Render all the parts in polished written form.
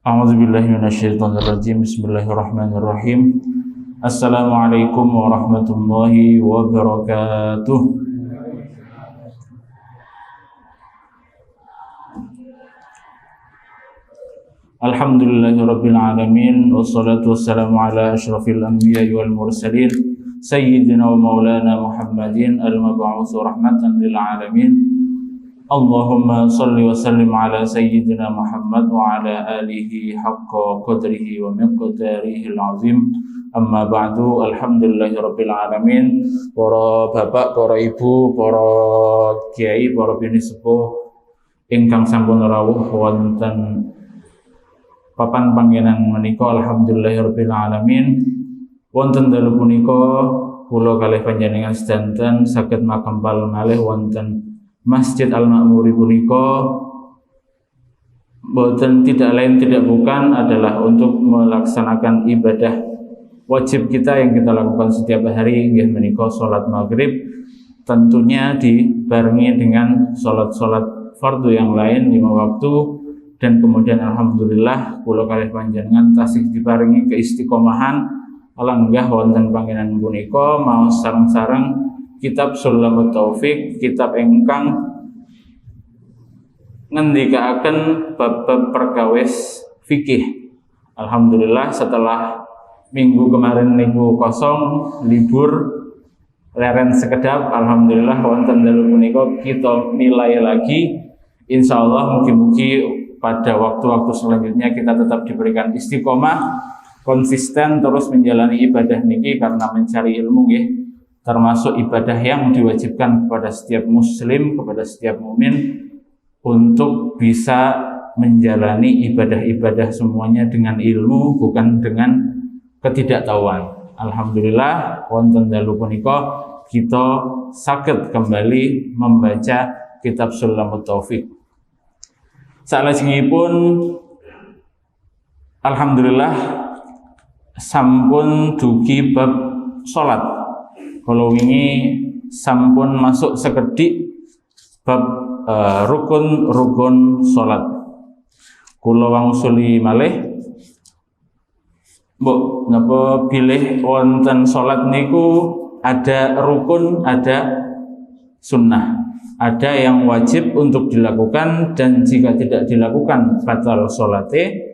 A'udzubillahi minasyaitonirrajim. Bismillahirrahmanirrahim. Assalamualaikum warahmatullahi wabarakatuh. Alhamdulillahirabbil alamin wassalatu wassalamu ala asyrafil anbiya'i wal mursalin sayyidina wa maulana Muhammadin al-mab'uts rahmatan lil alamin. Allahumma salli wa sallim ala sayyidina Muhammad wa ala alihi haqqa qadrihi wa miqdarihi al-azim. Amma ba'du, alhamdulillahirabbil alamin. Para bapak, para ibu, para kiai, para bini sepuh ingkang sampun rawuh wonten papan panggenan menika, alhamdulillahirabbil alamin. Wonten dalu punika kula kalih panjenengan sedanten saged makempal malih wonten Masjid Al-Ma'muri punika, boten tidak lain tidak bukan adalah untuk melaksanakan ibadah wajib kita yang kita lakukan setiap hari, nggih menika salat maghrib, tentunya dibarengi dengan salat-salat fardu yang lain 5 waktu, dan kemudian alhamdulillah kula kalih panjenengan tasih diparingi keistiqomahan langgah wonten panggenan punika maos sareng-sareng kitab Sulamut Taufik, kitab ingkang ngendikaaken bab-bab perkawis fikih. Alhamdulillah setelah minggu kemarin niku kosong, libur leren sekedap, alhamdulillah wonten dalu punika kita nilai lagi. Insyaallah mugi-mugi pada waktu-waktu selanjutnya kita tetap diberikan istiqomah, konsisten terus menjalani ibadah niki karena mencari ilmu nggih, termasuk ibadah yang diwajibkan kepada setiap muslim, kepada setiap mukmin untuk bisa menjalani ibadah-ibadah semuanya dengan ilmu, bukan dengan ketidaktahuan. Alhamdulillah wonten dalu punika kita saged kembali membaca kitab Sulamut Taufik. Salajengipun alhamdulillah sampun dugi bab salat. Kalau ini sampun masuk sekedik bab rukun salat. Kula wangsuli malih mbok napa bilih wonten salat niku ada rukun, ada sunnah. Ada yang wajib untuk dilakukan dan jika tidak dilakukan batal salate.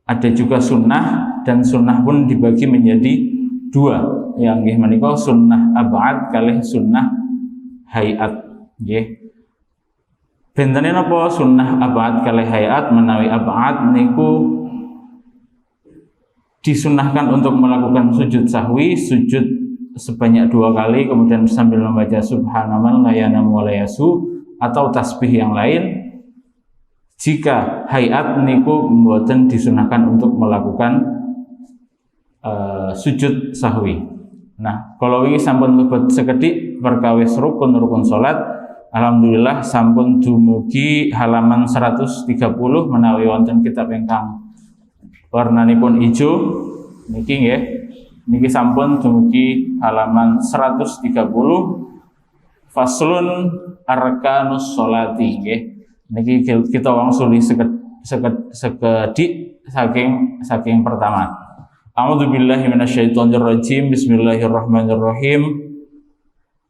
Ada juga sunnah, dan sunnah pun dibagi menjadi 2, yang nggih menika sunnah ab'ad kalih sunnah hayat nggih. Bentene napa sunnah ab'ad kalih hayat? Menawi ab'ad niku disunnahkan untuk melakukan sujud sahwi, sujud sebanyak 2 kali kemudian sambil membaca subhanaman la yanamu wa la yasu atau tasbih yang lain. Jika hayat niku mboten disunahkan untuk melakukan sujud sahwi. Nah, kalau ini sampun lebet sekedik perkawis rukun salat, alhamdulillah sampun dumugi halaman 130 menawi wonten kitab ingkang warnanipun ijo niki nggih. Niki sampun dumugi halaman 130 faslun arkanus sholati nggih. Niki kita wangsuli sekedik saking pertama. A'udzubillahi minasyaitonirrajim. Bismillahirrahmanirrahim.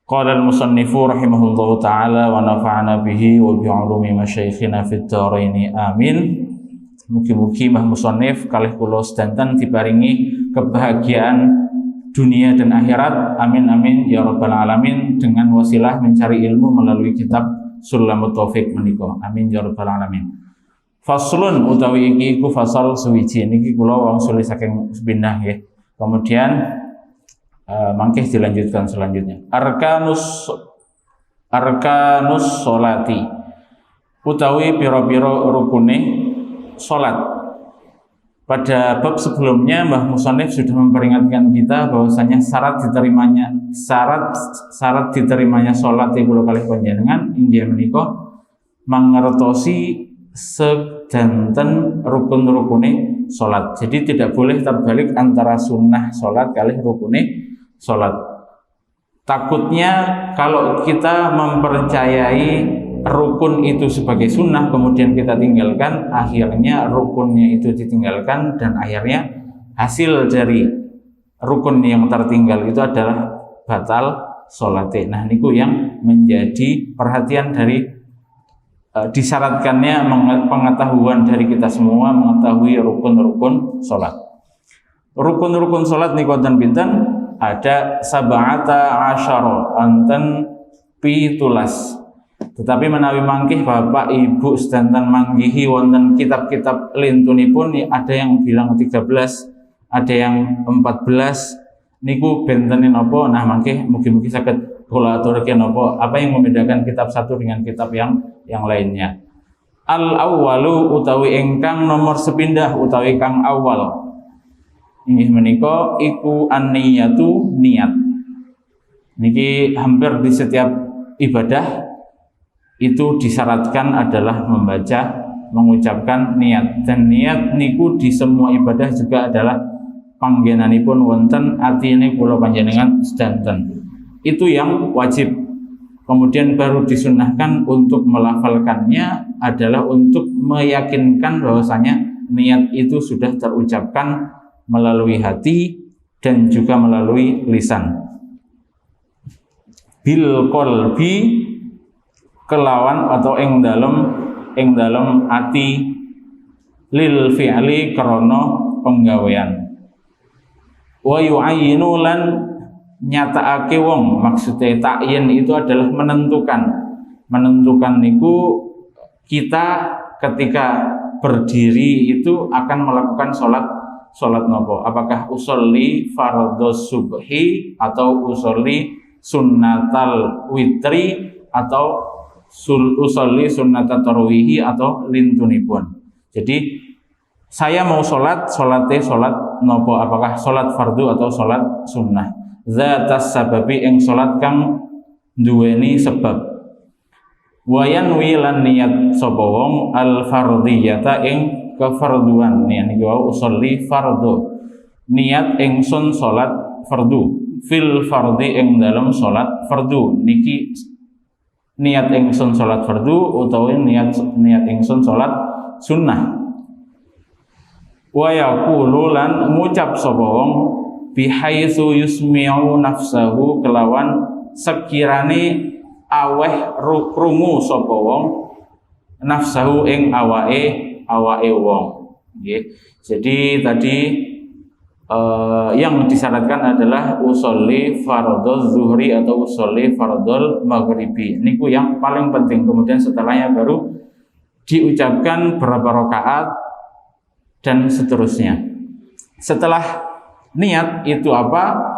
Qala al-musannifu rahimahullahu taala wa nafa'ana bihi wa bi 'ulumi masyayikhina fid dharain. Amin. Mugi-mugi Mbah Musannif kalih kula sedanten diparingi kebahagiaan dunia dan akhirat. Amin amin ya rabbal alamin, dengan wasilah mencari ilmu melalui kitab Sulamut Taufik menika. Amin ya rabbal alamin. Faslun utawi iki iku fasal suwiji niki kula wangsuli saking pindah nggih. Kemudian mangke dilanjutkan selanjutnya. Arkanus sholati utawi pira-pira rukune salat. Pada bab sebelumnya Mbah Musannif sudah memperingatkan kita bahwasanya syarat diterimanya salat kula kalih panjenengan inggih menika mangertosi sedanten rukun-rukune salat. Jadi tidak boleh terbalik antara sunnah salat kalih rukune salat. Takutnya kalau kita mempercayai rukun itu sebagai sunnah kemudian kita tinggalkan, akhirnya rukunnya itu ditinggalkan dan akhirnya hasil dari rukun yang tertinggal itu adalah batal sholate. Nah niku yang menjadi perhatian dari disyaratkannya pengetahuan dari kita semua mengetahui rukun-rukun sholat. Rukun-rukun sholat niku wonten pinten? Ada sab'ata asyara, anten pitulas. Tetapi menawi mangkih Bapak Ibu sedanten manggihi wonten kitab-kitab lintunipun ada yang bilang 13, ada yang 14. Niku bentenin apa? Nah mangkih mugi-mugi saged kula aturaken apa yang membedakan kitab satu dengan kitab yang lainnya. Al awwalu utawi ingkang nomor sepindah utawi kang awal. Inggih menika iku an-niyatu niat. Niki hampir di setiap ibadah itu disyaratkan adalah mengucapkan niat, dan niat niku di semua ibadah juga adalah panggenanipun wonten atine kula panjenengan sedanten. Itu yang wajib. Kemudian baru disunnahkan untuk melafalkannya adalah untuk meyakinkan bahwasanya niat itu sudah terucapkan melalui hati dan juga melalui lisan. Bil qalbi kelawan atau ing dalem ati lil fi'li krana penggawean. Wa yu'ayyinu lan nyataake wong, maksudnya takyin itu adalah menentukan niku kita ketika berdiri itu akan melakukan sholat nopo, apakah usolli fardhos subhi atau usolli sunnatal witri atau usolli sunnatat tarawih atau lintunipun. Jadi saya mau sholat nopo, apakah sholat fardu atau sholat sunnah. Zatas sababi ing sholat kang duweni sebab. Wayan wilan niat sapa wong al fardhiyata ing kefarduan. Niki wau usolli fardu. Niat ingsun sholat fardu. Fil fardhi ing dalam sholat fardu. Niki niat ingsun sholat fardu utawi niat ingsun sholat sunnah. Wa yaqulu lan ngucap sapa wong bihaitsu yusmi'u nafsahu kelawan sekirane aweh krungu sapa wong nafsahu ing awake wong. Nggih. Jadi tadi yang disyaratkan adalah usolli fardhu zuhri atau usolli fardhul maghribi. Niku yang paling penting. Kemudian setelahnya baru diucapkan berapa rakaat dan seterusnya. Setelah niat itu apa?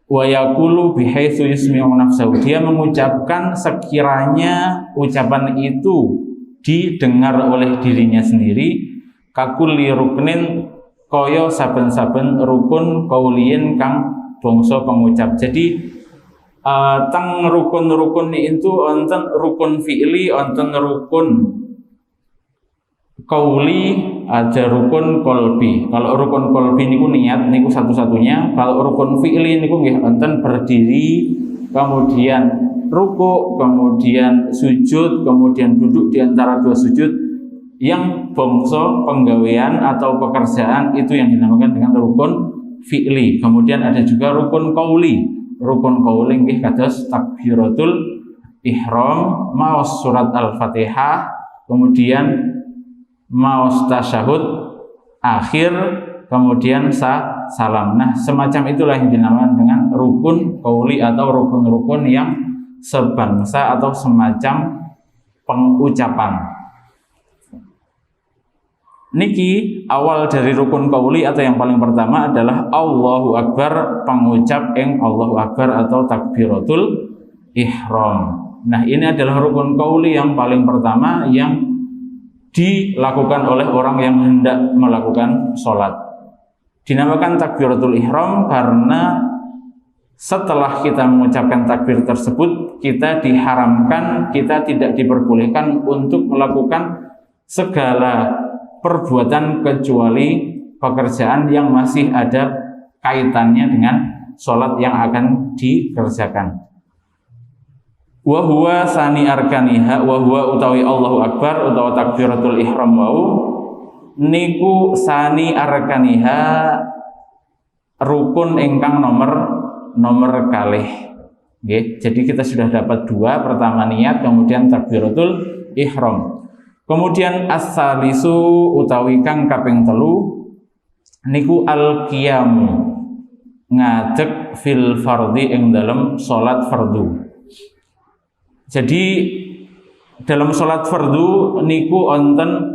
Wa yaqulu bihaitsu yusmi'u nafsahu. Dia mengucapkan sekiranya ucapan itu didengar oleh dirinya sendiri. Kakulli ruknin kaya saben-saben rukun kauliyin kang bangsa pengucap. Jadi teng rukun-rukun itu wonten rukun fi'li, wonten rukun qauli, ada rukun qalbi. Kalau rukun qalbi niku niat niku satu-satunya. Kalau rukun fi'li niku nggih wonten berdiri, kemudian ruku, kemudian sujud, kemudian duduk di antara dua sujud. Yang bangsa penggawean atau pekerjaan itu yang dinamakan dengan rukun fi'li. Kemudian ada juga rukun qauli. Rukun qauli nggih kados takbiratul ihram, maos surat Al-Fatihah, kemudian maos tasyahud akhir, kemudian salam. Nah, semacam itulah yang dinamakan dengan rukun qauli atau rukun-rukun yang sebangsa atau semacam pengucapan. Niki awal dari rukun qauli atau yang paling pertama adalah Allahu Akbar, pengucap Allahu Akbar atau takbiratul ihram. Nah, ini adalah rukun qauli yang paling pertama yang dilakukan oleh orang yang hendak melakukan sholat. Dinamakan takbiratul ihram karena setelah kita mengucapkan takbir tersebut, kita diharamkan, kita tidak diperbolehkan untuk melakukan segala perbuatan kecuali pekerjaan yang masih ada kaitannya dengan sholat yang akan dikerjakan. Wa huwa sani arkaniha, wa huwa utawi Allahu Akbar utawa takbiratul ihram wau niku sani arkaniha rukun ingkang nomor kalih. Nggih, jadi kita sudah dapat dua, pertama niat, kemudian takbiratul ihram. Kemudian as-salisu utawi kang kaping telu niku al-qiyamu ngadeg fil fardhi ing dalam salat fardu. Jadi dalam sholat fardu niku onten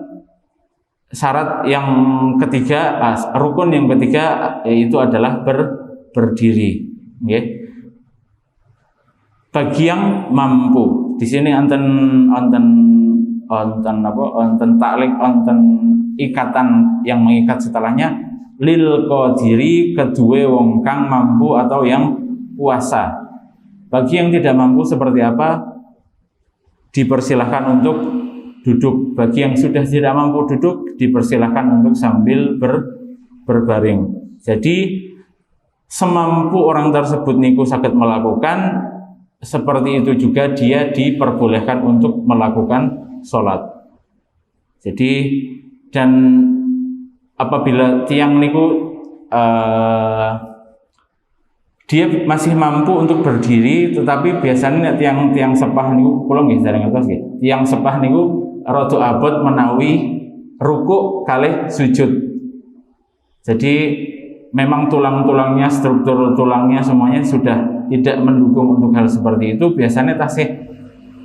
syarat yang ketiga, rukun yang ketiga yaitu adalah berdiri. Okay. Bagi yang mampu, di sini onten taklik, onten ikatan yang mengikat setelahnya lil qadiri kedua wong kang mampu atau yang puasa. Bagi yang tidak mampu seperti apa? Dipersilahkan untuk duduk. Bagi yang sudah tidak mampu duduk, dipersilahkan untuk sambil berbaring. Jadi semampu orang tersebut niku sakit melakukan, seperti itu juga dia diperbolehkan untuk melakukan sholat. Jadi dan apabila tiang niku dia masih mampu untuk berdiri, tetapi biasanya tiang sepah niku kula nggih jarang ngertos nggih. Tiang sepah niku rada abot menawi ruku kalih sujud. Jadi memang tulang-tulangnya, struktur tulangnya semuanya sudah tidak mendukung untuk hal seperti itu. Biasanya tasih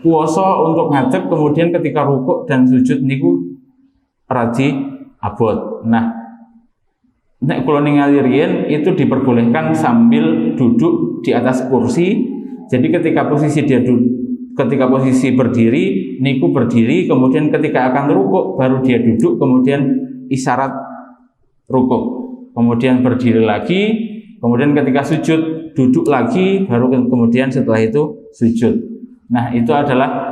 kuoso untuk ngadeg, kemudian ketika ruku dan sujud niku radi abot. Nah, nek kula ningali riyen itu diperbolehkan sambil duduk di atas kursi. Jadi ketika posisi berdiri niku berdiri, kemudian ketika akan rukuk baru dia duduk, kemudian isyarat rukuk, kemudian berdiri lagi, kemudian ketika sujud duduk lagi, baru kemudian setelah itu sujud. Nah, itu adalah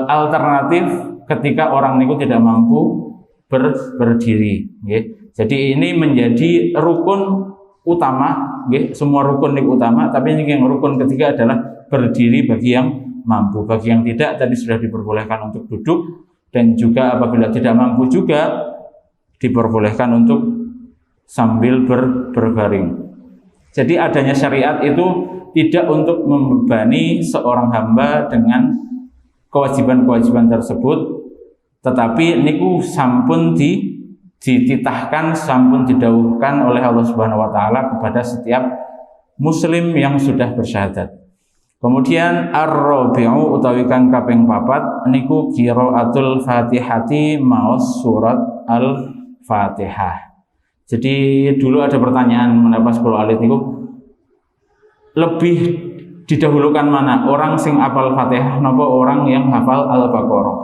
alternatif ketika orang niku tidak mampu berdiri. Okay. Jadi ini menjadi rukun utama, okay. Semua rukun niku utama, tapi ini yang rukun ketiga adalah berdiri bagi yang mampu. Bagi yang tidak tadi sudah diperbolehkan untuk duduk, dan juga apabila tidak mampu juga diperbolehkan untuk sambil berbaring. Jadi adanya syariat itu tidak untuk membebani seorang hamba dengan kewajiban-kewajiban tersebut, tetapi niku sampun dititahkan, sampun didhawuhkan oleh Allah Subhanahu wa taala kepada setiap muslim yang sudah bersyahadat. Kemudian ar-rabi'u utawi kang kaping 4 niku qiraatul Fatihati maos surat Al-Fatihah. Jadi dulu ada pertanyaan menapa 10 alit niku lebih didahulukan mana? Orang sing hafal Fatihah napa orang yang hafal Al-Baqarah?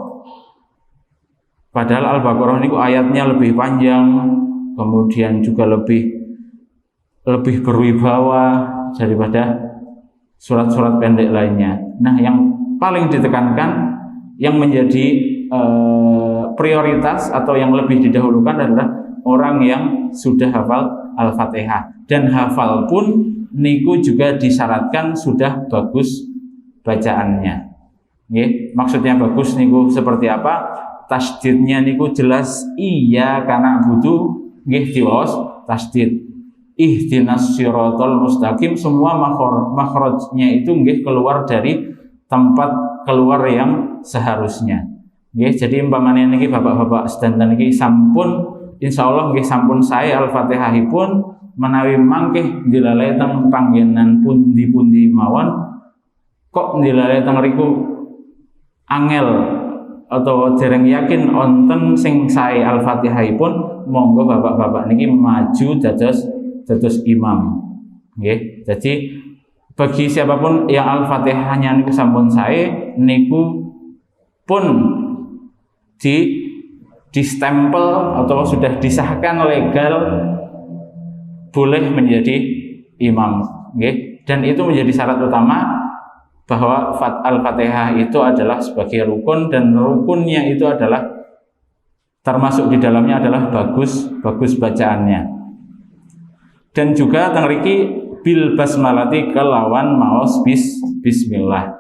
Padahal Al-Baqarah niku ayatnya lebih panjang, kemudian juga lebih berwibawa daripada surat-surat pendek lainnya. Nah, yang paling ditekankan, yang menjadi prioritas atau yang lebih didahulukan adalah orang yang sudah hafal Al-Fatihah. Dan hafal pun niku juga disyaratkan sudah bagus bacaannya. Nggih, maksudnya bagus niku seperti apa? Tasdidnya niku jelas iya karena butuh nggih diwaos tasdid. Ihdinas siratal mustaqim, semua makhrajnya itu nggih keluar dari tempat keluar yang seharusnya. Nggih, jadi umpamane niki bapak-bapak sedanten niki sampun insyaallah nggih sampun sae Al-Fatihahipun menawi mangke dilalai teng panggenan pundi-pundi mawon kok dilalai teng riku angel atau dereng yakin onten sing sae Al-Fatihahipun, monggo bapak-bapak niki maju dados imam. Nggih. Jadi bagi siapapun yang Al-Fatihahnya niku sampun sae niku pun di stempel atau sudah disahkan legal boleh menjadi imam. Nggih. Dan itu menjadi syarat utama bahwa Al-Fatihah itu adalah sebagai rukun, dan rukunnya itu adalah termasuk di dalamnya adalah bagus bacaannya. Dan juga teng mriki bil basmalati kelawan maos bismillah.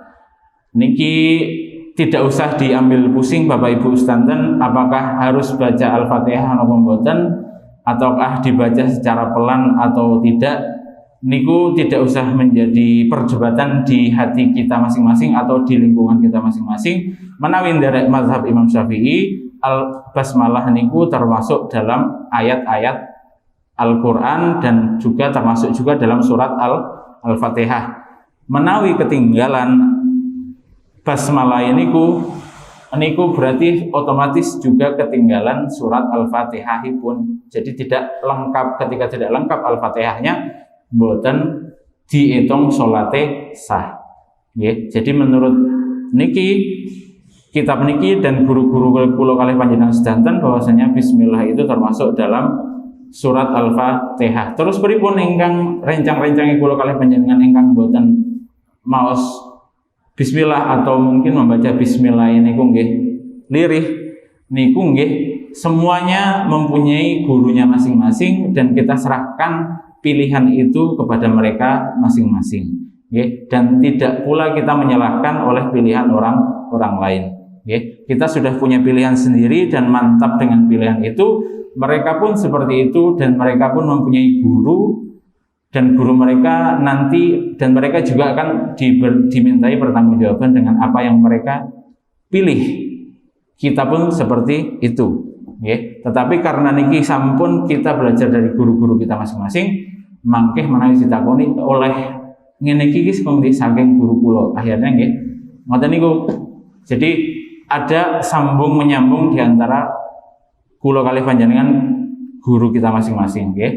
Niki tidak usah diambil pusing Bapak Ibu Ustanten, apakah harus baca Al-Fatihah atau mboten, ataukah dibaca secara pelan atau tidak. Niku tidak usah menjadi perdebatan di hati kita masing-masing atau di lingkungan kita masing-masing. Menawi nderek mazhab Imam Syafi'i, al-basmalah niku termasuk dalam ayat-ayat Al-Quran dan juga termasuk juga dalam surat Al-Fatihah. Menawi ketinggalan basmalah niku berarti otomatis juga ketinggalan surat Al-Fatihah pun. Jadi tidak lengkap. Ketika tidak lengkap Al-Fatihahnya, boten dihitung salate sah. Jadi menurut niki kitab niki dan guru-guru kula kalih panjenengan sedanten bahwasanya bismillah itu termasuk dalam surat Al-Fatihah. Terus pripun ingkang rencang-rencange kula kalih panjenengan ingkang boten maos bismillah atau mungkin membaca bismillah ini nggih lirih niku nggih semuanya mempunyai gurunya masing-masing dan kita serahkan pilihan itu kepada mereka masing-masing, dan tidak pula kita menyalahkan oleh pilihan orang lain. Kita sudah punya pilihan sendiri dan mantap dengan pilihan itu. Mereka pun seperti itu dan mereka pun mempunyai guru dan guru mereka nanti dan mereka juga akan dimintai pertanggungjawaban dengan apa yang mereka pilih. Kita pun seperti itu. Tetapi karena niki sampun kita belajar dari guru-guru kita masing-masing, mangkeh menawi ditakoni oleh ngene iki saking guru kula. Akhirnya nggih ngoten niku. Jadi ada sambung menyambung di antara kula kalih panjenengan guru kita masing-masing nggih.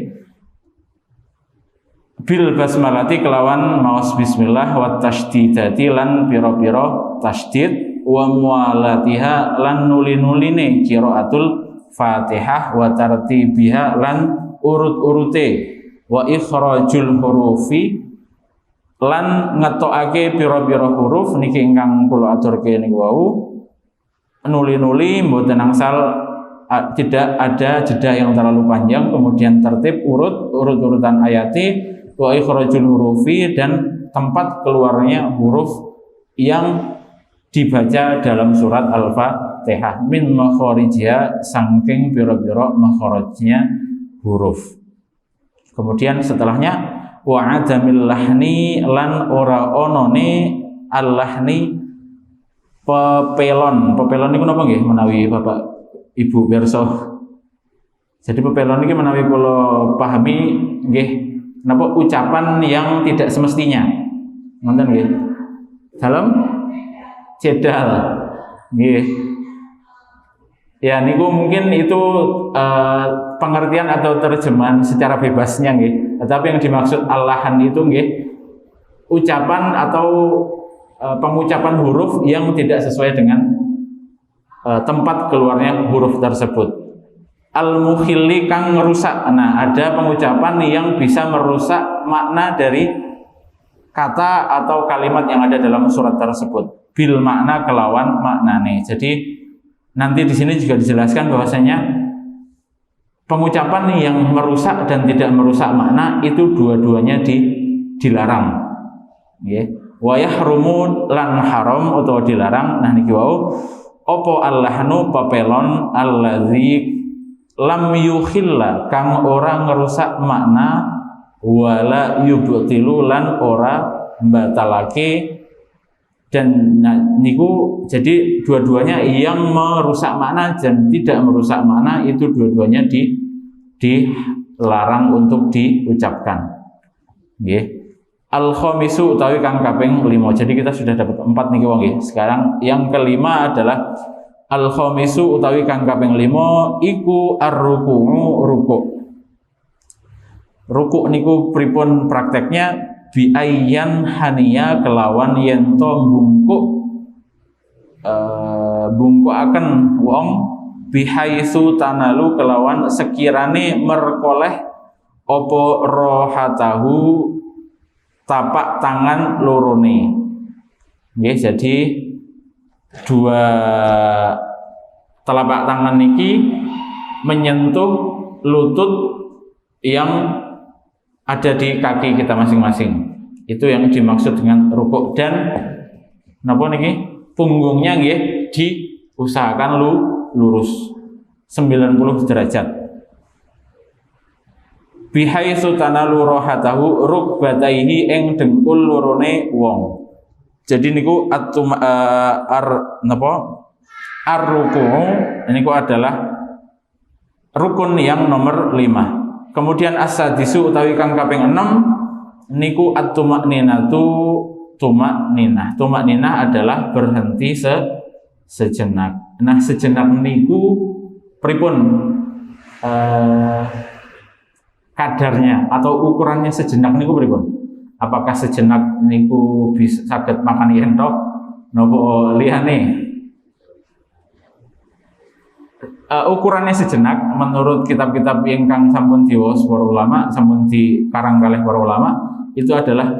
Bil basmalati kelawan maos bismillah wa tasydidati lan pira-pira tasydid wa mualatiha lan nuli-nuline qiraatul Fatihah wa tartibiha lan urut-urute wa ikhrajul hurufi lan ngetokake pira-pira huruf niki ingkang kula aturke niku wau. Nuli-nuli mboten angsal tidak ada jeda yang terlalu panjang, kemudian tertib urut-urutan ayati wa ikhrajul hurufi dan tempat keluarnya huruf yang dibaca dalam surat Al-Fatihah min makharijiha saking pira-pira makharijnya huruf. Kemudian setelahnya wa adamil lahni lan ora onone al-lahni pepelon. Pepelon niku napa nggih menawi Bapak Ibu pirsa? Jadi pepelon niki menawi kula pahami nggih napa ucapan yang tidak semestinya. Ngoten nggih. Dalam jedal. Nggih. Ya niku mungkin itu pengertian atau terjemahan secara bebasnya nggih. Tetapi yang dimaksud al-lahan itu nggih ucapan atau pengucapan huruf yang tidak sesuai dengan tempat keluarnya huruf tersebut. Al-mukhilli kang merusak. Nah, ada pengucapan yang bisa merusak makna dari kata atau kalimat yang ada dalam surat tersebut. Bil makna kelawan maknane. Jadi nanti di sini juga dijelaskan bahwasanya pengucapan yang merusak dan tidak merusak makna itu dua-duanya dilarang. Nggih. Wa yahrumu lan haram utawa dilarang. Nah niki wau apa allahnu papelon allazi lam yukhilla kang ora ngerusak makna wala yubtilu lan ora batalake. Dan niku jadi dua-duanya yang merusak makna dan tidak merusak makna itu dua-duanya dilarang untuk diucapkan. Nggih. Al-khamisu utawi kang kaping 5. Jadi kita sudah dapat 4 niki wong nggih. Sekarang yang kelima adalah al-khamisu utawi kang kaping 5 iku ar-ruku'u ruku'. Ruku' niku pripun prakteknya? Bi ayyan haniya kelawan yen to bungkuk akan wong bihaitsu tanalu kelawan sekirane merkoleh apa rohatahu tapak tangan lorone. Nggih, jadi dua telapak tangan niki menyentuh lutut yang ada di kaki kita masing-masing. Itu yang dimaksud dengan rukuk. Dan napa niki punggungnya nggih diusahakan lurus 90 derajat. Bihaitsu tanalu rohatahu rukbataihi ing dengkul lorone wong. Jadi niku ar-ruku niku adalah rukun yang nomor 5. Kemudian as-sadisu utawi kang kaping 6 niku at-tumakninatu tumakninah. Tumakninah adalah berhenti sejenak. Nah, sejenak niku pripun kadarnya atau ukurannya sejenak niku pripun? Apakah sejenak niku bisa saged makan yen tok napa liyane? Ukurannya sejenak menurut kitab-kitab ingkang sampun diwaos para ulama, sampun dikarang kalih para ulama, itu adalah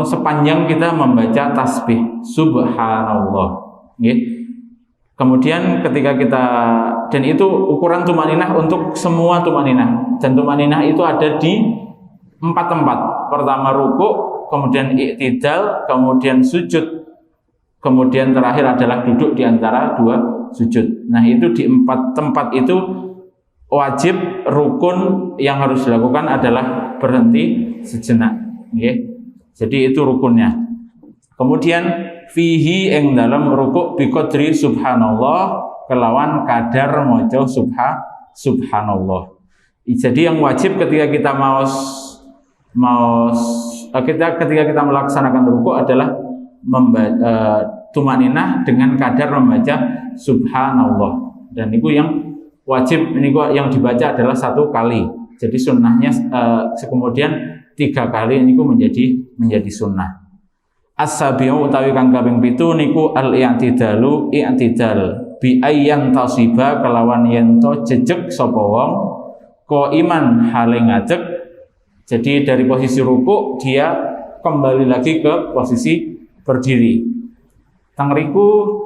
sepanjang kita membaca tasbih subhanallah, nggih. Kemudian ketika kita, dan itu ukuran tumaninah untuk semua tumaninah, dan tumaninah itu ada di 4 tempat. Pertama rukuk, kemudian i'tidal, kemudian sujud, kemudian terakhir adalah duduk di antara 2 sujud. Nah, itu di 4 tempat itu wajib rukun yang harus dilakukan adalah berhenti sejenak, okay? Jadi itu rukunnya. Kemudian fihi ing dalam rukuk biqadri subhanallah kelawan kadar maca subhanallah. Jadi yang wajib ketika kita ketika kita melaksanakan rukuk adalah tumaninah dengan kadar membaca subhanallah, dan itu yang wajib, ini yang dibaca adalah 1 kali. Jadi sunnahnya kemudian 3 kali niku menjadi sunnah. As-sabiu utawi kang kaping 7 niku al-i'tidalu i'tidal bi ayyan tasiba kelawan yen to jejeg sapa wong qaiman hale ngadeg. Jadi dari posisi ruku dia kembali lagi ke posisi berdiri. Tangriku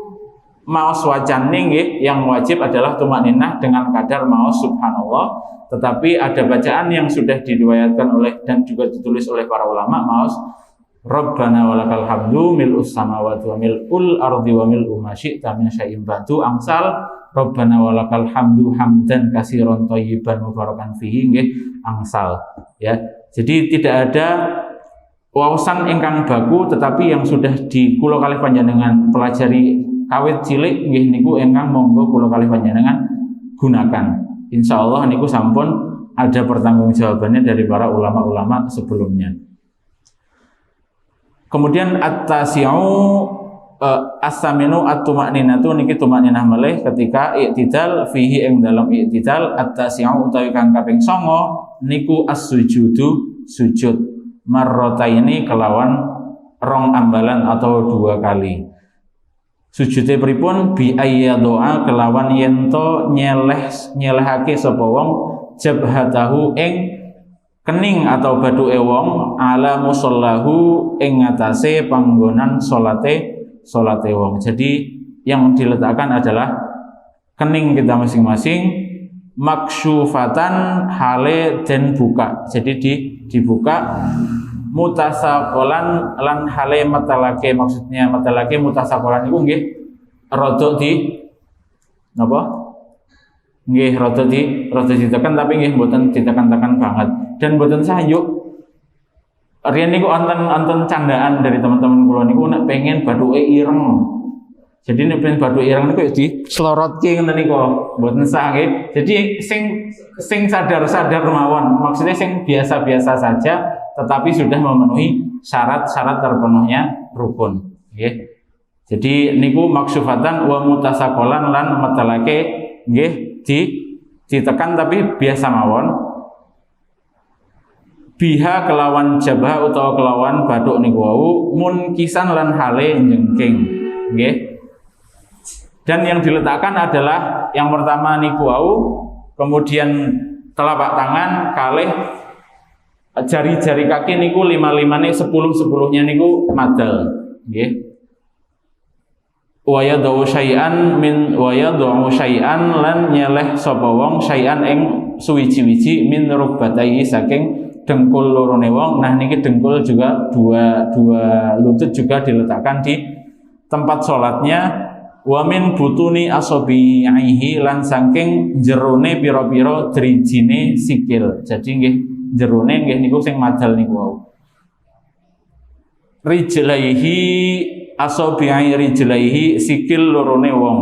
maos wacane nggih yang wajib adalah tumakninah dengan kadar maos subhanallah, tetapi ada bacaan yang sudah diriwayatkan oleh dan juga ditulis oleh para ulama maos Rabbana walakal hamdu mil'us samawati wa mil'ul ardi wa mil'u ma syi'ta min syai'in ba'du angsal Rabbana walakal hamdu hamdan katsiran thayyiban mubarakan fihi nggih angsal, ya. Jadi tidak ada waosan ingkang baku, tetapi yang sudah di kula kalih panjenengan pelajari kawit cilik nggih niku ingkang monggo kula kalih panjenengan gunakan. Insyaallah niku sampun ada pertanggungjawabannya dari para ulama-ulama sebelumnya. Kemudian at-tasi'u as-saminu at-tumakninatu niki tumakninah melih ketika i'tidal fihi ing dalam i'tidal. At-tasi'u utawi kang kaping 9 niku as-sujudu sujud marrataini kelawan 2 ambalan atau 2 kali. Sujude pripun bi ayyadoa kelawan yento nyelehake sapa wong jabhatahu ing kening atau baduke wong ala musallahu ing ngatasé panggonan salate wong. Jadi yang diletakkan adalah kening kita masing-masing maksyufatan hale den buka. Jadi dibuka mutasakolan lan hale metalake, maksudnya metalake mutasakolan itu nggih rada di napa? Nggih rada ditekan, tapi nggih mboten ditekan-tekan banget dan mboten sayuk. Riyen niku wonten candaan dari teman-teman kula niku nek pengen bathuke ireng. Jadi nek pengen bathuke ireng niku di slorotke ngoten niku mboten sah nggih. Jadi sing sadar-sadar mawon, maksudnya sing biasa-biasa saja tetapi sudah memenuhi syarat-syarat terpenuhnya rukun, nggih. Jadi niku maksufatan wa mutasakolan lan metalake nggih ditekan tapi biasa mawon. Biha kelawan jabah utawa kelawan bathuk niku wau munkisan lan hale jengking, nggih. Dan yang diletakkan adalah yang pertama niku wau, kemudian telapak tangan kalih jari-jari kaki niku 5-5 10-10-nya niku madal, nggih. Wa yad'u syai'an lan nyeleh sapa wong syai'an ing suwiji-wiji min rukbatayhi saking dengkul lorone wong. Nah niki dengkul juga dua lutut juga diletakkan di tempat sholatnya. Wa min butuni asabihi lan saking jerone pira-pira drijine sikil. Jadi nggih jerone nggih niku sing madal niku wau. Rijlaihi asabihi rijlaihi sikil lorone wong.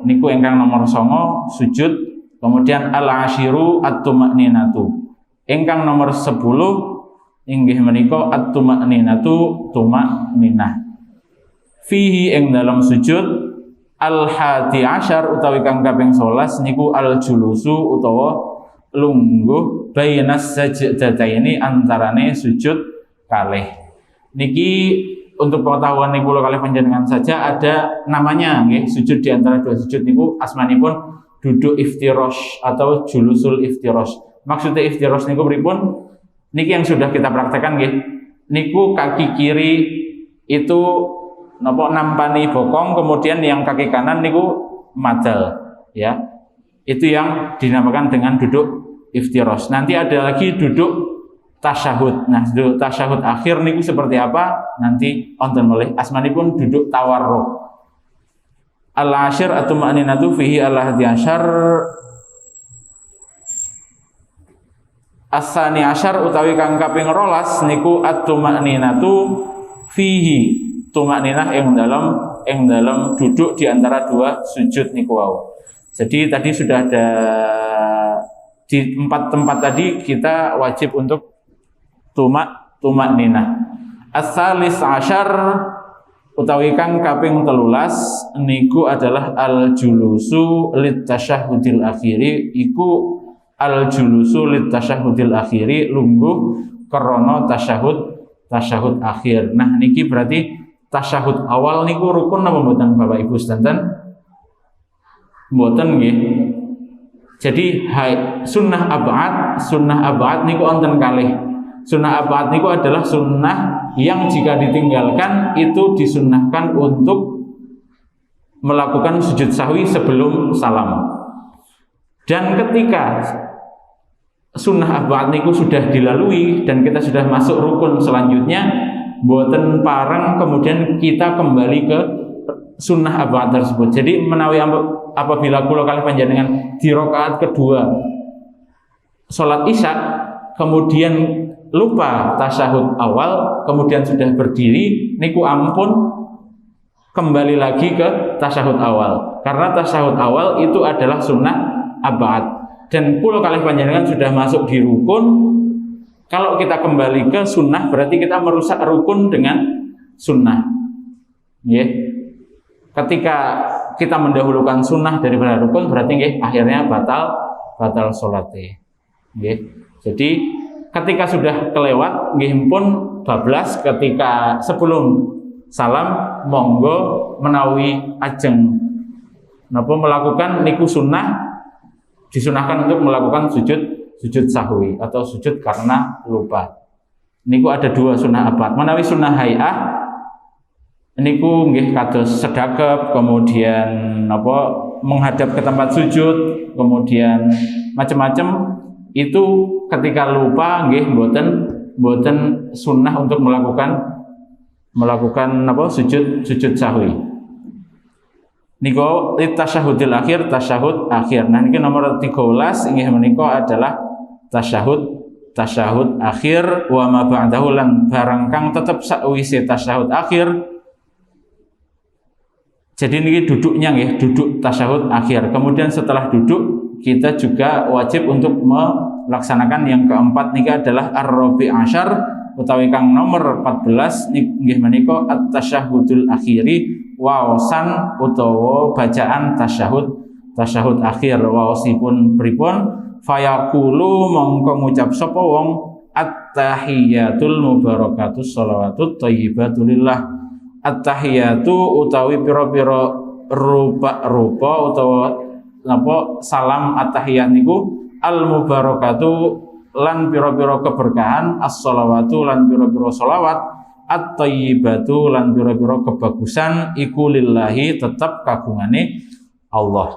Niku ingkang nomor 9 sujud. Kemudian al-ashiru at-tuma'ninatu. Ingkang nomor 10 inggih menika at-tuma'ninatu tuma'ninah. Fihi ing dalam sujud al-hadi asyar utawi kang kaping 11 niku al-julusu utawa lungguh bainas sajdataini antarane sujud kalih. Niki untuk pengetahuan niku kalih panjenengan saja ada namanya nggih, sujud di antara dua sujud niku asmanipun duduk iftirash atau julusul iftirash. Maksudnya iftirash niku pripun? Niki yang sudah kita praktekkan nggih. Niku kaki kiri itu napa nampani bokong, kemudian yang kaki kanan niku madal, ya. Itu yang dinamakan dengan duduk iftirash. Nanti ada lagi duduk tasyahud. Nah, duduk tasyahud akhir niku seperti apa? Nanti wonten malih asmanipun duduk tawarruk. Al-ashir at-tuma'ninatu fihi al-hadi asyar as-sani asyar utawi kang kaping 12 niku at-tuma'ninatu fihi tumakninah yang dalam duduk di antara dua sujud niku wau. Jadi tadi sudah ada di 4 tempat tadi kita wajib untuk tumakninah. As-salis asyar utawi kang kaping 13 niku adalah al-julusu litasyahhudil akhiri. Iku al-julusu litasyahhudil akhiri lungguh krana tasyahud akhir. Nah niki berarti tasyahud awal niku rukun napa mboten Bapak Ibu sedanten? Mboten nggih. Jadi sunnah ab'ad niku wonten kalih. Sunnah ab'ad niku adalah sunnah yang jika ditinggalkan itu disunnahkan untuk melakukan sujud sahwi sebelum salam. Dan ketika sunnah ab'ad niku sudah dilalui dan kita sudah masuk rukun selanjutnya, boten pareng kemudian kita kembali ke sunnah ab'ad tersebut. Jadi menawi apabila kula kalih panjenengan di rakaat kedua salat isya kemudian lupa tasyahud awal kemudian sudah berdiri niku ampun kembali lagi ke tasyahud awal, karena tasyahud awal itu adalah sunnah ab'ad dan kula kalih panjenengan sudah masuk di rukun. Kalau kita kembali ke sunnah berarti kita merusak rukun dengan sunnah. Yeah. Ketika kita mendahulukan sunnah daripada rukun berarti akhirnya batal sholatnya. Yeah. Jadi ketika sudah kelewat pun bablas ketika sebelum salam monggo menawi ajeng napa melakukan niku sunnah, disunahkan untuk melakukan sujud sahwi atau sujud karena lupa. Niku ada 2 sunnah abad. Menawi sunnah hay'ah niku nggih kados sedekap, kemudian menghadap ke tempat sujud, kemudian macam-macam itu ketika lupa nggih mboten sunnah untuk melakukan sujud sahwi. Niku tasyahudil akhir, tasyahud akhir. Nah niki nomor 13 inggih menika adalah tasyahud akhir wa ma ba'dahu lan barang kang tetep sakwise tasyahud akhir. Jadi niki duduknya nggih, duduk tasyahud akhir. Kemudian setelah duduk kita juga wajib untuk melaksanakan yang keempat niki adalah ar-rabi' asyar utawi kang nomor 14 nggih menika at-tasyahudul akhiri waosan utawa bacaan tasyahud akhir. Waosipun pripun? Fayaqulu mongko ngucap sapa wong at-tahiyatul mubarakatus shalawatut thayyibatu lillah. At-tahiyatu utawi pira-pira rupa utawa napa salam at-tahiyat niku al mubarakatu lan pira-pira keberkahan, as-shalawatu lan pira-pira shalawat, at-thayyibatu lan pira-pira kebagusan iku lillahi tetap kagungane Allah.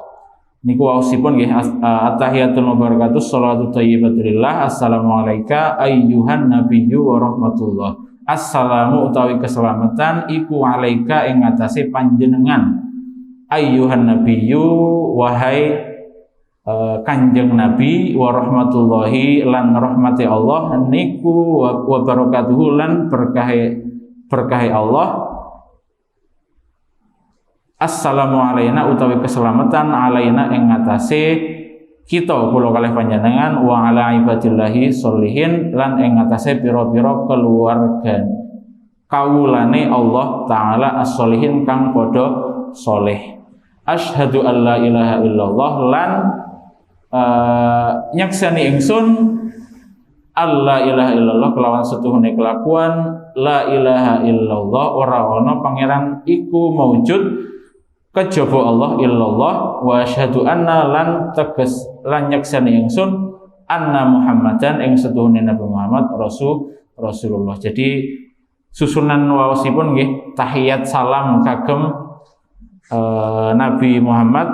Niku waosipun nggih at-tahiyatul mubarakatus shalatu thayyibatulillah assalamu alayka ayyuhan nabiyyu wa rahmatullah. Assalamu utawi keselamatan iku alaika ing atase panjenengan ayyuhan nabiyyu wahai kanjeng nabi wa rahmatullahi lan rahmati Allah niku wa barakatuhu lan berkahi Allah. Assalamu alayna utawi keselamatan alayna ing atase kita kula kalih panjenengan wa ala ibadillahi sholihin lan ing atase pira-pira keluarga kawulane Allah taala as-sholihin kang padha saleh. Asyhadu alla ilaha illallah lan nyaksani ingsun alla ilaha illallah kelawan setuhune kelakuan la ilaha illallah ora ana pangeran iku maujud kejaba Allah illallah wa asyhadu anna lan teges lan nyaksani ingsun anna Muhammadan ing setuhune Nabi Muhammad Rasulullah. Jadi susunan waosipun nggih tahiyat salam kagem Nabi Muhammad,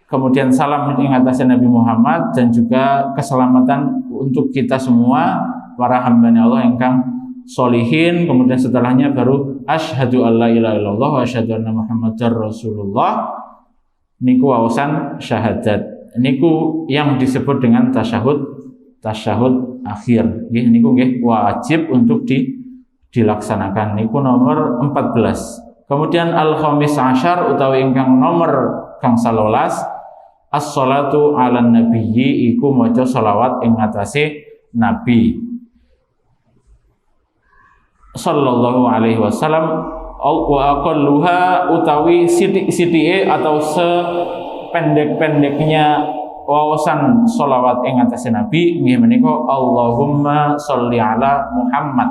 kemudian salam ing atase Nabi Muhammad dan juga keselamatan untuk kita semua para hamba-Nya Allah ingkang solihin. Kemudian setelahnya baru asyhadu alla ilaha illallah wa asyhadu anna Muhammadar Rasulullah. Niku waosan syahadat. Niku yang disebut dengan tasyahud akhir. Nggih niku nggih wajib untuk dilaksanakan. Niku nomor 14. Kemudian al-khamis asyar utawi ingkang nomor kang 11 as-shalatu 'alan nabiyyi iku maca selawat ing atase nabi sallallahu alaihi wasallam wa aqalluha utawi sithik-sithike atau sependek-pendeknya wawasan sholawat ing atase nabi nggih menika Allahumma sholli ala Muhammad.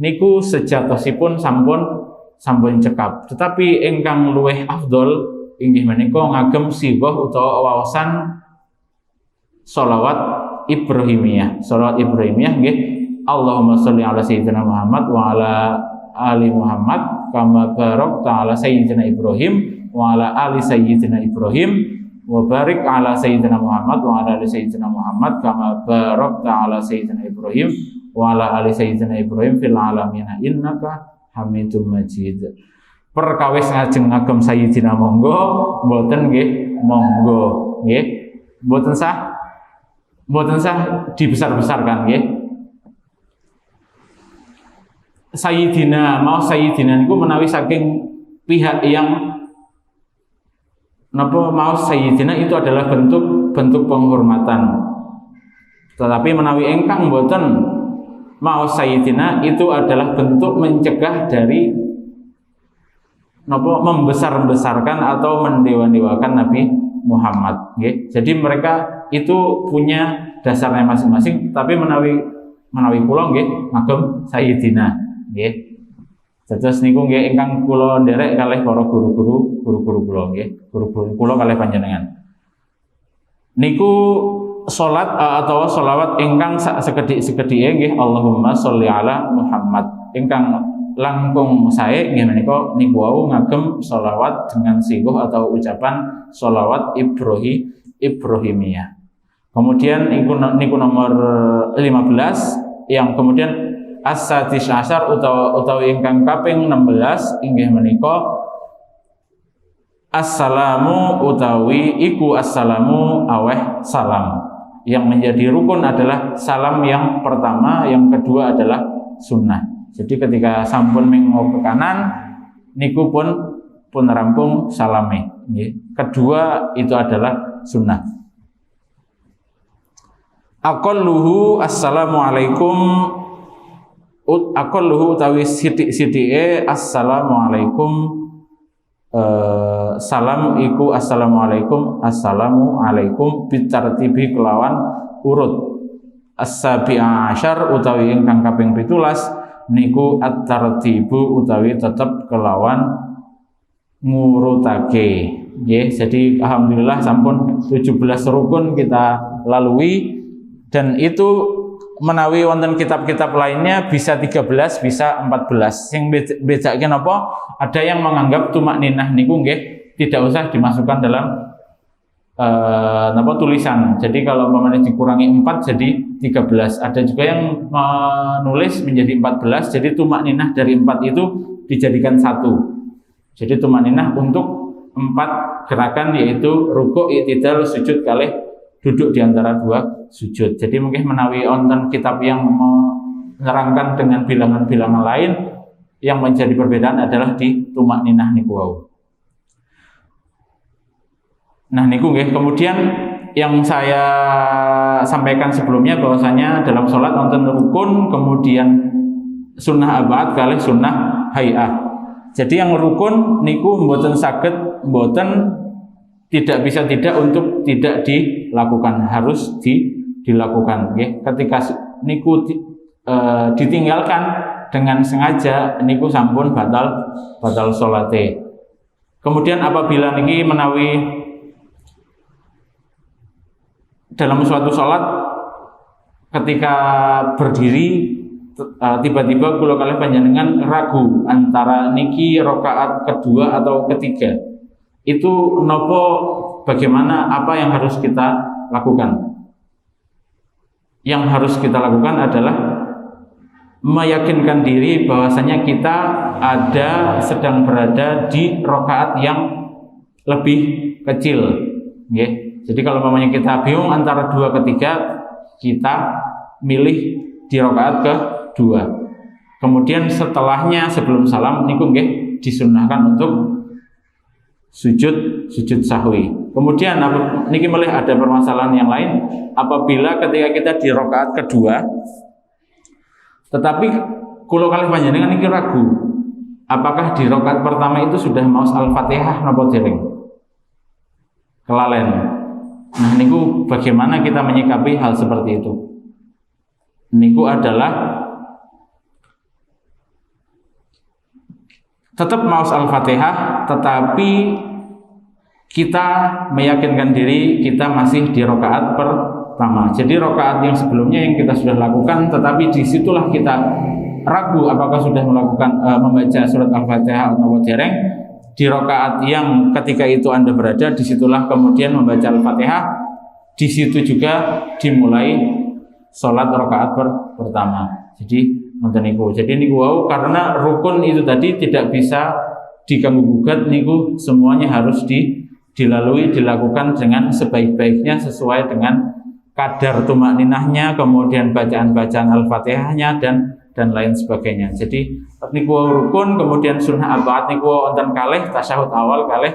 Niku sejatosipun sampun cekap, tetapi ingkang luwih afdol inggih menika ngagem sighah utawa wawasan sholawat Ibrahimiyah. Sholawat Ibrahimiyah nggih Allahumma sholli ala sayyidina Muhammad wa ala ali Muhammad kama barakta ala sayyidina Ibrahim wa ala ali sayyidina Ibrahim wa barik ala sayyidina Muhammad wa ala ali sayyidina Muhammad kama barakta ala sayyidina Ibrahim wa ala ali sayyidina Ibrahim fil alamin innaka Hamidum Majid. Perkawis ngajeng ngagem sayyidina monggo mboten nggih monggo nggih mboten sah dibesar-besarkan nggih. Sayyidina mau sayyidina niku menawi saking pihak yang napa mau sayyidina itu adalah bentuk penghormatan. Tetapi menawi engkang mboten mau sayyidina itu adalah bentuk mencegah dari napa membesar-besarkan atau mendewa-dewakan Nabi Muhammad nggih. Jadi mereka itu punya dasarnya masing-masing, tapi menawi kula nggih ngagem sayyidina nggih. Dados niku nggih ingkang kula nderek kalih para guru-guru kula nggih, guru-guru kula kalih panjenengan. Niku salat atau sholawat ingkang sekedhik-sekedhike nggih Allahumma sholli ala Muhammad. Ingkang langkung sae nggih menika niku wau ngagem sholawat dengan sighah atau ucapan sholawat Ibrahimiyah. Kemudian niku nomor 15 yang kemudian as-sadis asyar utawi ingkang kaping 16 inggih menika assalamu utawi iku assalamu aweh salam. Yang menjadi rukun adalah salam yang pertama, yang kedua adalah sunnah. Jadi ketika sampun mengo ke kanan niku pun rampung salame. Kedua itu adalah sunnah. Aqalluhu assalamualaikum. Aqalluhu utawi sithik-sithike assalamualaikum. Salam iku assalamualaikum bitartibi kelawan urut. As-sabi'a asyar utawi ingkang kaping 17 niku at-tartibu utawi tetep kelawan ngurutake nggih. Jadi alhamdulillah sampun 17 rukun kita lalui, dan itu menawi wonten kitab-kitab lainnya bisa 13 bisa 14. Sing bedake napa? Ada yang menganggap tumak ninah niku nggih tidak usah dimasukkan dalam tulisan. Jadi kalau umpamanya dikurangi 4 jadi 13. Ada juga yang menulis menjadi 14. Jadi tumakninah dari 4 itu dijadikan 1. Jadi tumakninah untuk 4 gerakan, yaitu rukuk, i'tidal, sujud kalih duduk di antara 2 sujud. Jadi mungkin menawi wonten kitab yang menerangkan dengan bilangan-bilangan lain, yang menjadi perbedaan adalah di tumakninah niku wau. Nah niku nggih. Kemudian yang saya sampaikan sebelumnya bahwasanya dalam sholat wonten rukun, kemudian sunnah abad kalih sunnah hay'ah. Jadi yang rukun niku mboten saged, mboten tidak bisa tidak untuk tidak dilakukan, harus dilakukan nggih. Ketika niku ditinggalkan dengan sengaja niku sampun batal salate. Kemudian apabila niki menawi dalam suatu sholat ketika berdiri tiba-tiba kula kalih panjenengan ragu antara niki rakaat kedua atau ketiga, itu nopo, bagaimana, apa yang harus kita lakukan? Yang harus kita lakukan adalah meyakinkan diri bahwasanya kita sedang berada di rakaat yang lebih kecil, nggih. Jadi kalau umpamanya kita bingung antara 2 ke 3, kita milih di rakaat kedua. Kemudian setelahnya sebelum salam niku nggih disunnahkan untuk sujud sahwi. Kemudian niki mulai ada permasalahan yang lain apabila ketika kita di rakaat kedua, tetapi kula kalih panjenengan niki ragu apakah di rakaat pertama itu sudah maos Al-Fatihah napa dereng, kelalen. Nah niku bagaimana kita menyikapi hal seperti itu? Niku adalah tetap maos Al-Fatihah, tetapi kita meyakinkan diri kita masih di rakaat pertama. Jadi rakaat yang sebelumnya yang kita sudah lakukan, tetapi disitulah kita ragu apakah sudah melakukan membaca surat Al-Fatihah atau dereng. Di rakaat yang ketika itu Anda berada, disitulah kemudian membaca Al-Fatihah. Di situ juga dimulai sholat rakaat pertama. Jadi niku. Jadi niku wau, karena rukun itu tadi tidak bisa diganggu gugat, niku semuanya harus dilalui, dilakukan dengan sebaik-baiknya sesuai dengan kadar tumakninahnya, kemudian bacaan-bacaan Al-Fatihahnya dan lain sebagainya. Jadi niku rukun, kemudian sunnah abad niku wonten kalih tasyahud awal kalih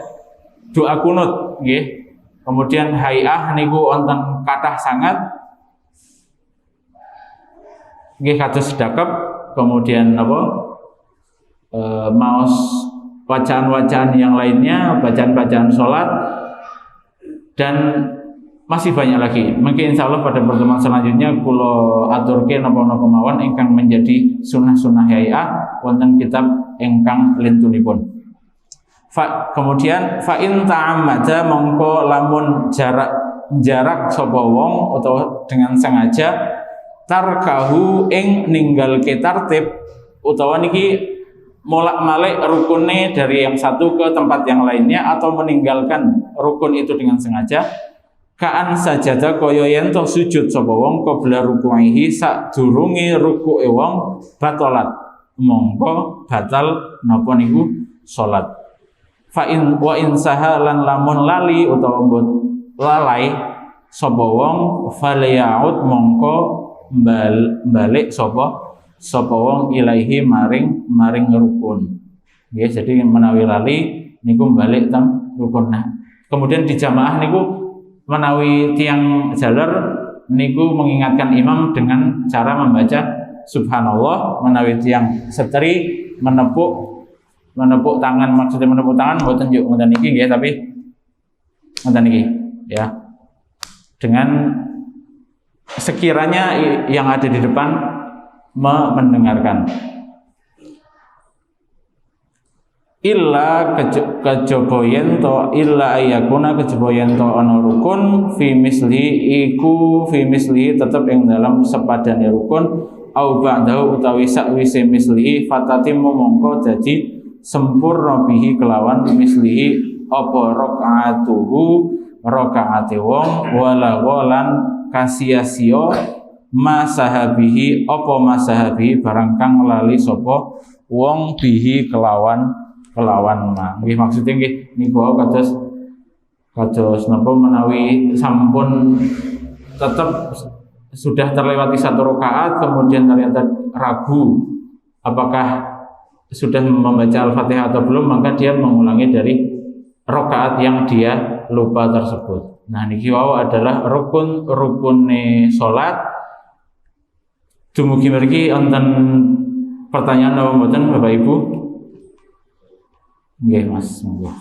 doa kunut nggih. Kemudian hay'ah niku wonten kathah sangat nggih kados sedekap, kemudian maos bacaan-bacaan yang lainnya, bacaan-bacaan sholat, dan masih banyak lagi. Mungkin insya Allah pada pertemuan selanjutnya kula aturke napa-napa mawon ingkang menjadi sunah-sunah hay'ah wonten kitab ingkang lintunipun. Kemudian fa in ta'ammada mongko lamun jarak sapa wong utawa dengan sengaja tarkahu ing ninggalke tartib utawa niki molak-malik rukune dari yang satu ke tempat yang lainnya, atau meninggalkan rukun itu dengan sengaja, kaan sajada kaya yen to sujud sapa wong qabla ruku'ihi sadurunge rukuke wong batalat mongko batal napa niku salat. Fa in wa in sahalan lamun lali utawa lalai sapa wong falyaud mongko balik sapa wong ilaihi maring rukun. Ya, jadi menawi lali niku balik teng rukun. Nah, kemudian di jamaah niku menawi tiang jaler niku mengingatkan imam dengan cara membaca subhanallah, menawi tiang setri menepuk tangan, maksudnya menepuk tangan mboten njuk ngoten niki nggih, tapi ngoten niki ya. Dengan sekiranya yang ada di depan mendengarkan. Illa kejaba yen to illa ayakuna kejaba yen to ana rukun fi misli tetep ing dalam sepadane rukun au ba'dahu utawi sakwise misli fatatimu mongko dadi sempurna bihi kelawan mislihi apa rakaatuhu rakaate wong wala walan kasia-sia masahabihi apa masahabihi barang kang lali sapa wong bihi kelawan ma. Nggih maksudnya nggih niku kados napa menawi sampun tetap sudah terlewati 1 rakaat kemudian ternyata ragu apakah sudah membaca Al-Fatihah atau belum, maka dia mengulangi dari rakaat yang dia lupa tersebut. Nah niki wau adalah rukune salat. Dumugi mriki wonten pertanyaan napa mboten Bapak Ibu? Nggih Mas, monggo.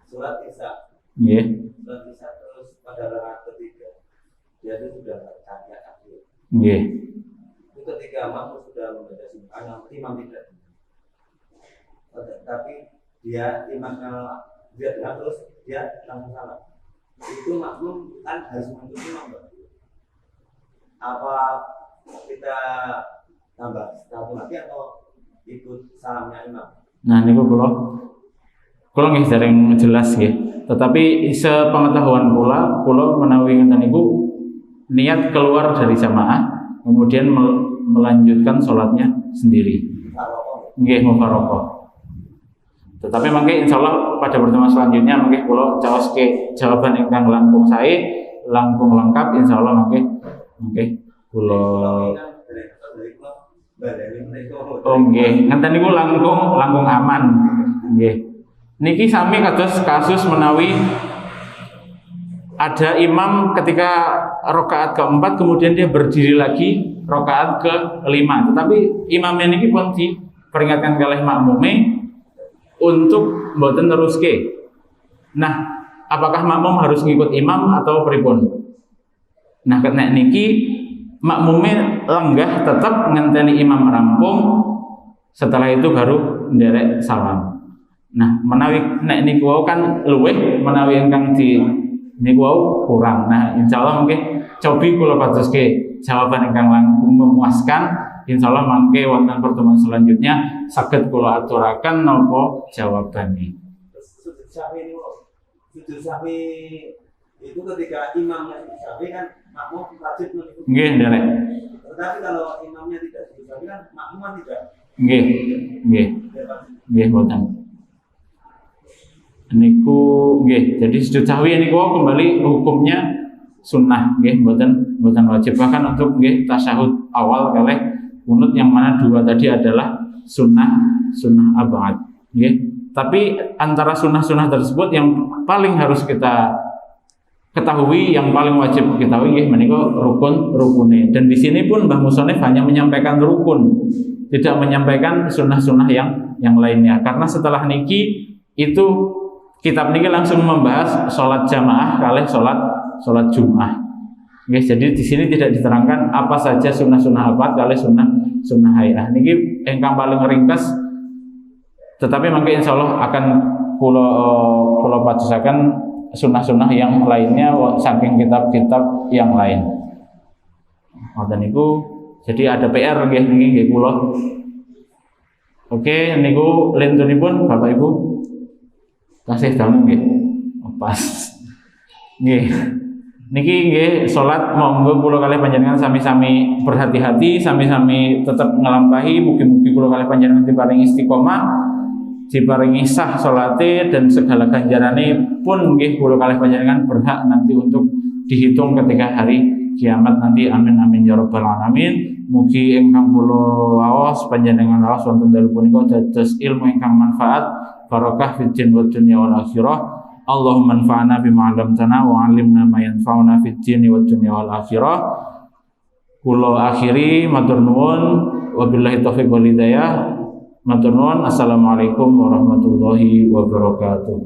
Surat Isra. Nggih. Surat Isra terus pada rakaat ketiga. Dia itu sudah tahiyat akhir. Nggih. Itu ketika makmum sudah membaca sunnah, imam tidak. Tapi dia imamnya dia dengar terus dia langsung salah. Itu makmum kan harus mengikuti imam. Apa kita tambah satu lagi atau ikut salamnya imam? Nah niku kula nggih dereng jelas nggih. Tetapi sepengetahuan kula menawi ngeten niku niat keluar dari jamaah kemudian melanjutkan sholatnya sendiri. Nggih mufaraqah. Tetapi mangke insyaallah pada pertemuan selanjutnya mangke kula caoske jawaban ingkang langkung sae, langkung lengkap insyaallah mangke kula nggih ngenten niku langkung aman. Nggih. Niki sami kasus menawi ada imam ketika rakaat keempat kemudian dia berdiri lagi rakaat kelima, tetapi imamnya niki pun diperingatkan kalih makmume untuk mboten neruske. Nah, apakah makmum harus ngikut imam atau pripun? Nah, nek niki makmume lenggah tetap ngenteni imam rampung, setelah itu baru nderek salam. Nah, menawi nek niku wau kan luweh menawi ingkang di niku wau kurang. Nah, insyaallah mungkin cobi kula padoske jawaban ingkang langkung memuaskan. Insyaallah mangke wonten pertemuan selanjutnya saged kula aturaken napa jawabane. Sujud sahwi itu ketika imamnya sujud sahwi kan makmum wajib mengikuti. Nggih, nderek. Tetapi kalau imamnya tidak sujud sahwi kan makmum tidak. Nggih, mboten. Niku nggih, jadi sujud sahwi niku kembali hukumnya sunnah nggih, mboten wajib. Bahkan untuk nggih tasyahud awal kalih kunut yang mana dua tadi adalah sunnah abad nggih. Tapi antara sunnah tersebut yang paling harus kita ketahui, yang paling wajib kita ketahui nggih menika rukune. Dan di sini pun Mbah Musonef hanya menyampaikan rukun, tidak menyampaikan sunnah yang lainnya. Karena setelah niki itu kitab niki langsung membahas sholat jamaah kalih sholat Jumat. Guys, jadi di sini tidak diterangkan apa saja sunnah abad kalih sunnah hayah. Niki ingkang paling ringkas. Tetapi mangke insyaallah akan kula padosaken sunnah yang lainnya saking kitab-kitab yang lain. Ngoten niku jadi ada PR nggih niki kula. Oke, niku lentunipun Bapak Ibu. Kasih damel nggih. Pas. Nggih. Niki nggih salat monggo kula kalih panjenengan sami-sami berhati-hati, sami-sami tetap ngelampahi, mugi-mugi kula kalih panjenengan diparingi istiqomah, diparingi sah salate dan segala ganjarane pun nggih kula kalih panjenengan berhak nanti untuk dihitung ketika hari kiamat nanti. Amin amin ya rabbal alamin. Mugi ingkang kula waos panjenengan waos wonten dalem punika dados ilmu ingkang manfaat, barokah fid din wad dunya wal akhirah. Allahumma anfa'na bima 'allamtana wa 'allimna ma yanfa'una fid din wad dunya wal akhirah. Kula akhiri matur nuwun wabillahi taufiq wal hidayah. Matur nuwun. Assalamualaikum warahmatullahi wabarakatuh.